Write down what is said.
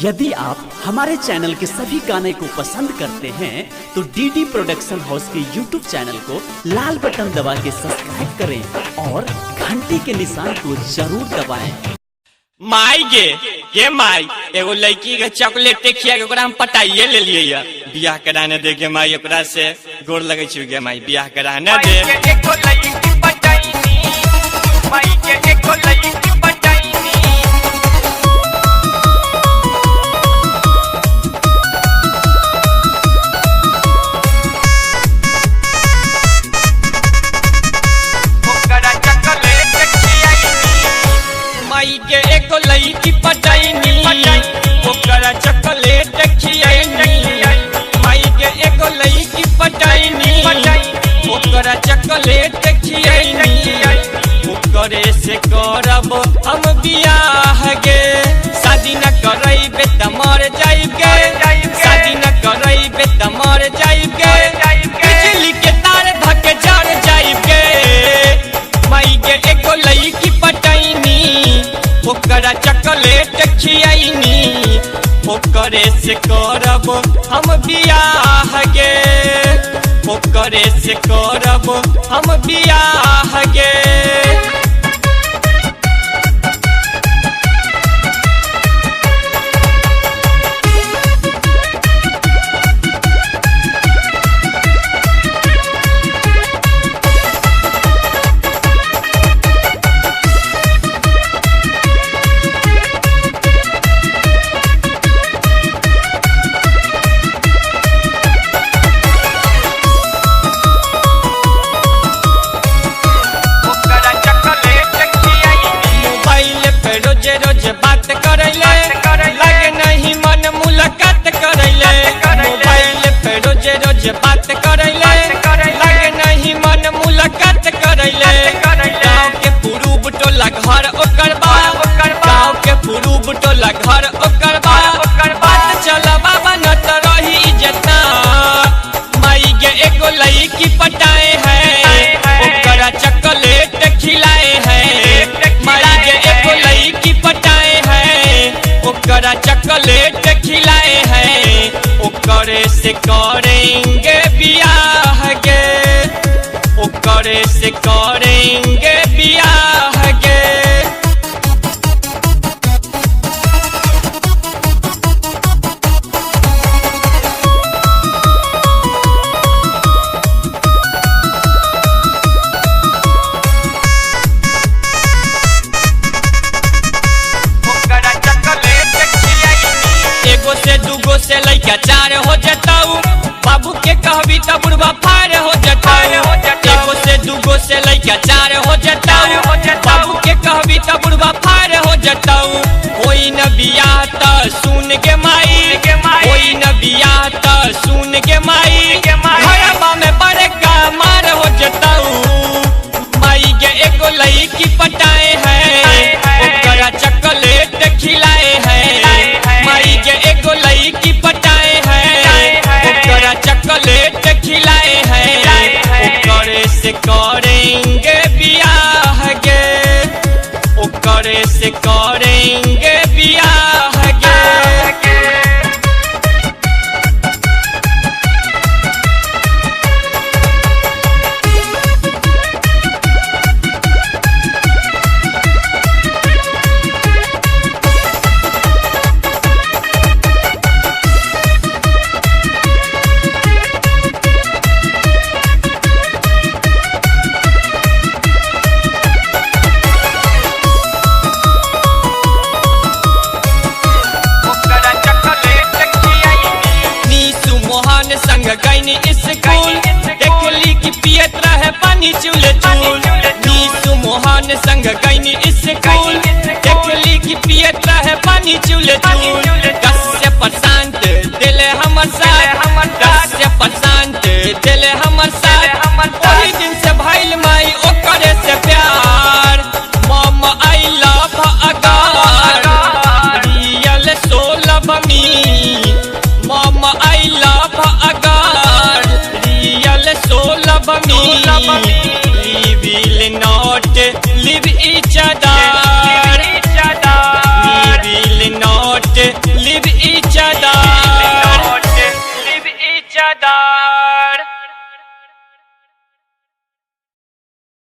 यदि आप हमारे चैनल के सभी गाने को पसंद करते हैं तो डीडी प्रोडक्शन हाउस के यूट्यूब चैनल को लाल बटन दबा के सब्सक्राइब करें और घंटी के निशान को जरूर दबाएं। माई गे माई एगो लड़की के चॉकलेट खिया के ओकरा हम पटाइए ले लिए या बियाह कराने दे गे माई ओकरा से गोर लगे छी गे माई बियाह कराने दे एको लड़की पटाइनी माई के एको लड़की पटाइनी ओकरा चॉकलेट खियाइनी माई के एको लड़की पटाइनी ओकरा चॉकलेट खियाइनी माई के एको लड़की पटाइनी ओकरा चॉकलेट खियाइनी ओकरे से करब हम बियाह गे शादी न करैबे त मर जाइबे शादी न करैबे त मर जाइबे बिजली के तार धके जड़ जाइबे माई के एको लड़की पटाइनी ओकरा चॉकलेट खियाइनी ओकरे से करब हम बियाह गे ओकरे से करब हम बियाह गे रोज बात करैले लगे नहीं मन मुलाकात करैले मोबाइल पे रोज बात करैले लगे नहीं मन मुलाकात करैले गाँव के पुरूब टोला घर ओकर बा गाँव के पुरूब टोला घर ओकर बा बात चला बाबा न तो रही इज्जत माई गे एगो लड़की पटाए है ओकरा चॉकलेट खिलाए है माई गे एगो लड़की पटाए है ओकरा चॉकलेट खिलाए है ओकरे से करेंगे बियाह गे ओकरे से करेंगे बियाह गे एगो से दूगो से लइका चार हो जताऊ बाबू के कहबी त बुढ़वा फार हो जताऊ एगो से दूगो से लइका चार हो जताऊ बाबू के कहबी त बुढ़वा फार हो जताऊ कोई न बियाह त सुन के माई कोई न बियाह त सुन के माई घरवा में बड़का मार हो जताऊ माई के एगो लड़की पटाए है ओकरा चॉकलेट खिलाए है माई के एगो लड़की पटाए है ओकरा चॉकलेट खिलाए है ओकरे से करेंगे बियाह गे ओकरे से करेंगे बियाह गे संग गईनी स्कूल देखली कि पियत रहे पानी चूल चूल नीसू मोहन संग गईनी स्कूल देखली कि पियत रहे पानी चूल चूल 10 से % दिल हमर साथ 10 से %